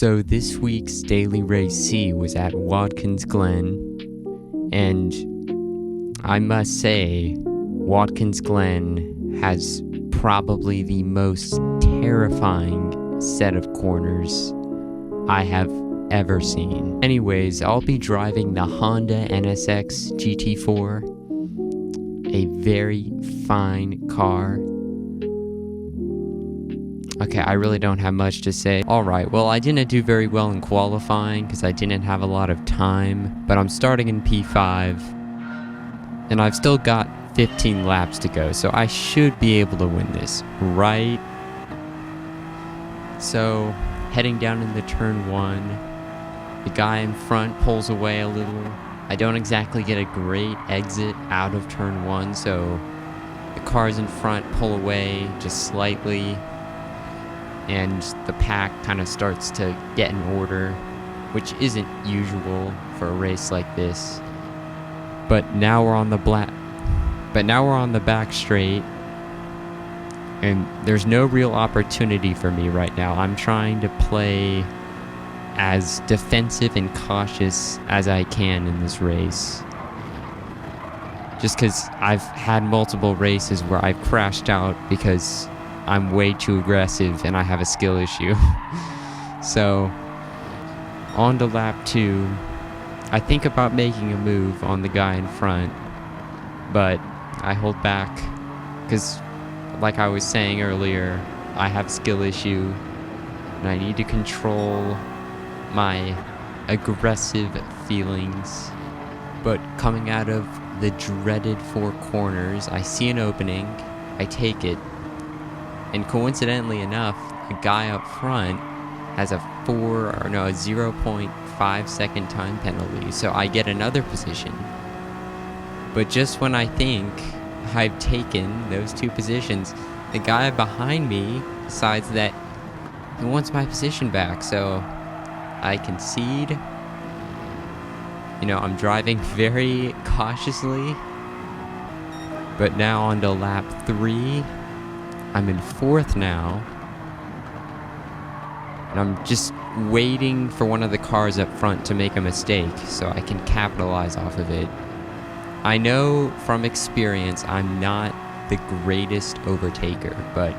So this week's Daily Race C was at Watkins Glen, and I must say, Watkins Glen has probably the most terrifying set of corners I have ever seen. Anyways, I'll be driving the Honda NSX GT4, a very fine car. Okay, I really don't have much to say. Alright, well, I didn't do very well in qualifying because I didn't have a lot of time, but I'm starting in P5, and I've still got 15 laps to go, so I should be able to win this, right? So, heading down into turn 1, the guy in front pulls away a little. I don't exactly get a great exit out of turn 1, so the cars in front pull away just slightly, and the pack kind of starts to get in order, which isn't usual for a race like this. But now we're on the back straight, and there's no real opportunity for me right now. I'm trying to play as defensive and cautious as I can in this race. Just because I've had multiple races where I've crashed out because I'm way too aggressive and I have a skill issue. So, on to lap 2. I think about making a move on the guy in front, but I hold back because, like I was saying earlier, I have a skill issue and I need to control my aggressive feelings. But coming out of the dreaded 4 corners, I see an opening, I take it, and coincidentally enough, the guy up front has a 0.5 second time penalty, so I get another position. But just when I think I've taken those 2 positions, the guy behind me decides that he wants my position back, so I concede. You know, I'm driving very cautiously. But now on to lap 3. I'm in 4th now, and I'm just waiting for one of the cars up front to make a mistake so I can capitalize off of it. I know from experience I'm not the greatest overtaker, but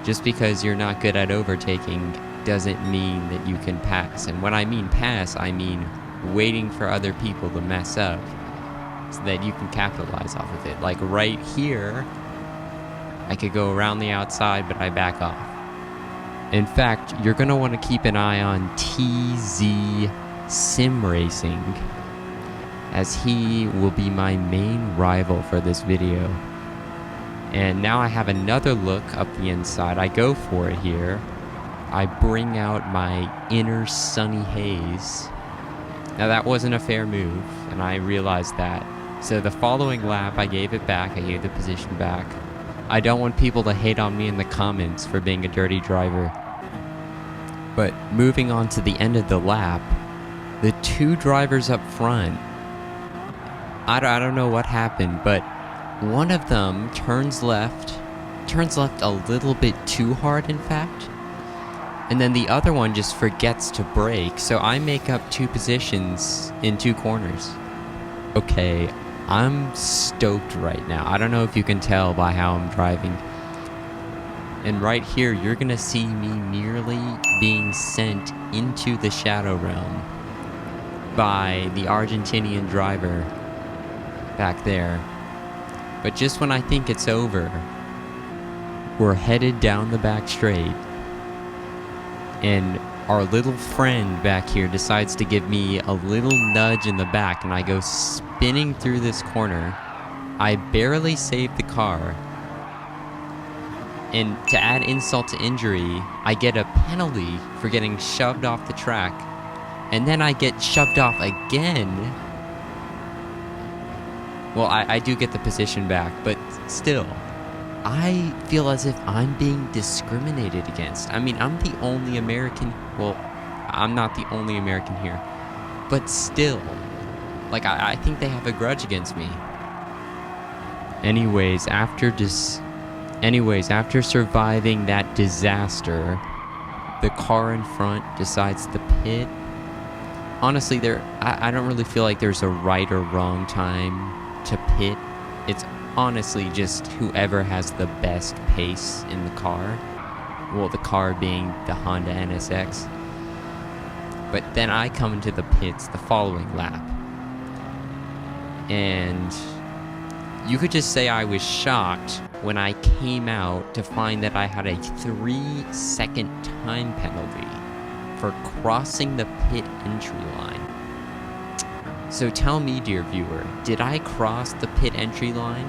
just because you're not good at overtaking doesn't mean that you can pass. And when I mean pass, I mean waiting for other people to mess up so that you can capitalize off of it. Like right here, I could go around the outside, but I back off. In fact, you're going to want to keep an eye on TZ Sim Racing, as he will be my main rival for this video. And now I have another look up the inside. I go for it here. I bring out my inner Sunny Haze. Now that wasn't a fair move, and I realized that. So the following lap, I gave it back. I gave the position back. I don't want people to hate on me in the comments for being a dirty driver. But moving on to the end of the lap, the 2 drivers up front, I don't know what happened, but one of them turns left a little bit too hard, in fact, and then the other one just forgets to brake, so I make up 2 positions in 2 corners. Okay, I'm stoked right now. I don't know if you can tell by how I'm driving. And right here, you're gonna see me nearly being sent into the Shadow Realm by the Argentinian driver back there. But just when I think it's over, we're headed down the back straight, and our little friend back here decides to give me a little nudge in the back, and I go spinning through this corner. I barely save the car, and to add insult to injury, I get a penalty for getting shoved off the track, and then I get shoved off again. Well, I do get the position back, but still, I feel as if I'm being discriminated against. I mean, I'm the only American. Well, I'm not the only American here, but still, like, I think they have a grudge against me. Anyways, after surviving that disaster, the car in front decides to pit. Honestly, I don't really feel like there's a right or wrong time to pit. It's honestly just whoever has the best pace in the car. Well, the car being the Honda NSX. But then I come into the pits the following lap. And you could just say I was shocked when I came out to find that I had a 3-second time penalty for crossing the pit entry line. So tell me, dear viewer, did I cross the pit entry line?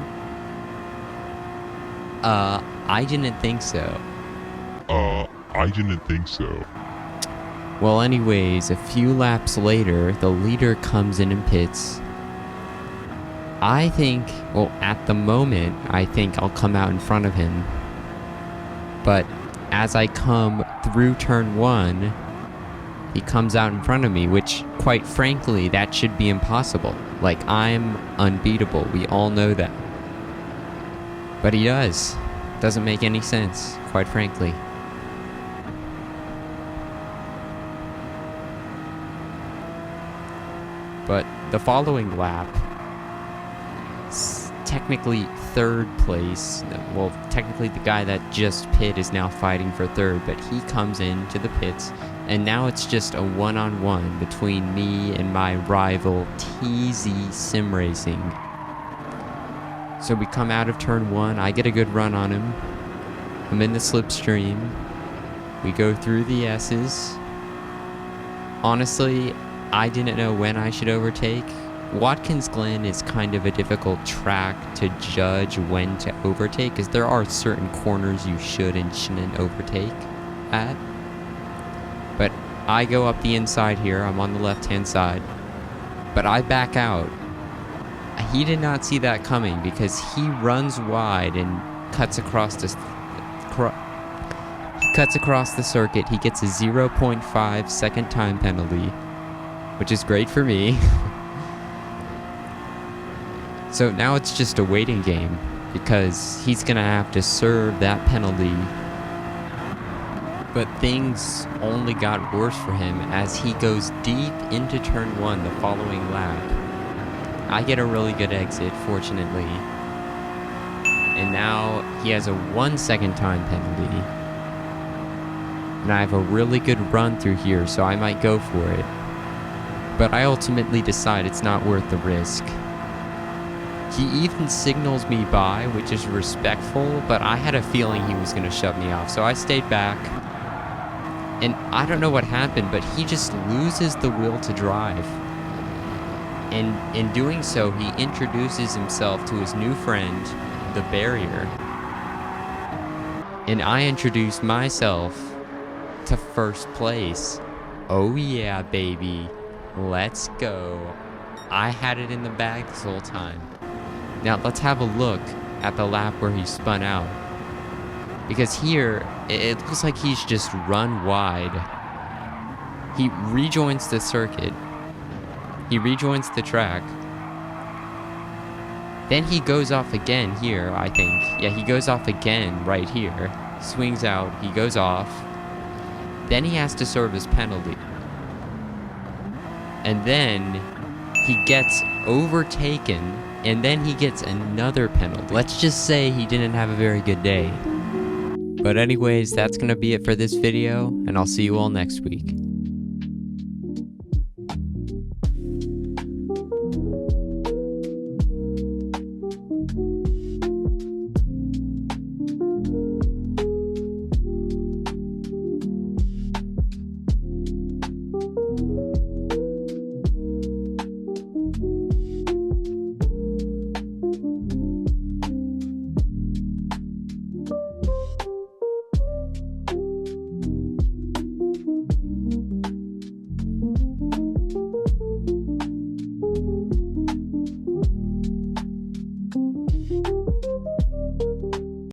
I didn't think so. I didn't think so. Well, anyways, a few laps later, the leader comes in and pits. I think, well, at the moment, I think I'll come out in front of him. But as I come through turn 1, he comes out in front of me, which, quite frankly, that should be impossible. Like, I'm unbeatable. We all know that. But he does. Doesn't make any sense, quite frankly. But the following lap, technically third place. Well, technically the guy that just pit is now fighting for third, but he comes into the pits, and now it's just a one-on-one between me and my rival TZ Sim Racing. So we come out of turn 1, I get a good run on him. I'm in the slipstream. We go through the S's. Honestly, I didn't know when I should overtake. Watkins Glen is kind of a difficult track to judge when to overtake, because there are certain corners you should and shouldn't overtake at. But I go up the inside here, I'm on the left-hand side, but I back out. He did not see that coming because he runs wide and cuts across the circuit. He gets a 0.5 second time penalty, which is great for me. So now it's just a waiting game, because he's gonna have to serve that penalty. But things only got worse for him as he goes deep into turn 1 the following lap. I get a really good exit, fortunately. And now he has a 1 second time penalty. And I have a really good run through here, so I might go for it. But I ultimately decide it's not worth the risk. He even signals me by, which is respectful, but I had a feeling he was going to shove me off, so I stayed back. And I don't know what happened, but he just loses the will to drive. And in doing so, he introduces himself to his new friend, the barrier. And I introduced myself to first place. Oh yeah, baby. Let's go. I had it in the bag this whole time. Now let's have a look at the lap where he spun out. Because here, it looks like he's just run wide. He rejoins the circuit. He rejoins the track. Then he goes off again here, I think. Yeah, he goes off again right here. Swings out, he goes off. Then he has to serve his penalty. And then he gets overtaken, and then he gets another penalty. Let's just say he didn't have a very good day. But anyways, that's gonna be it for this video, and I'll see you all next week.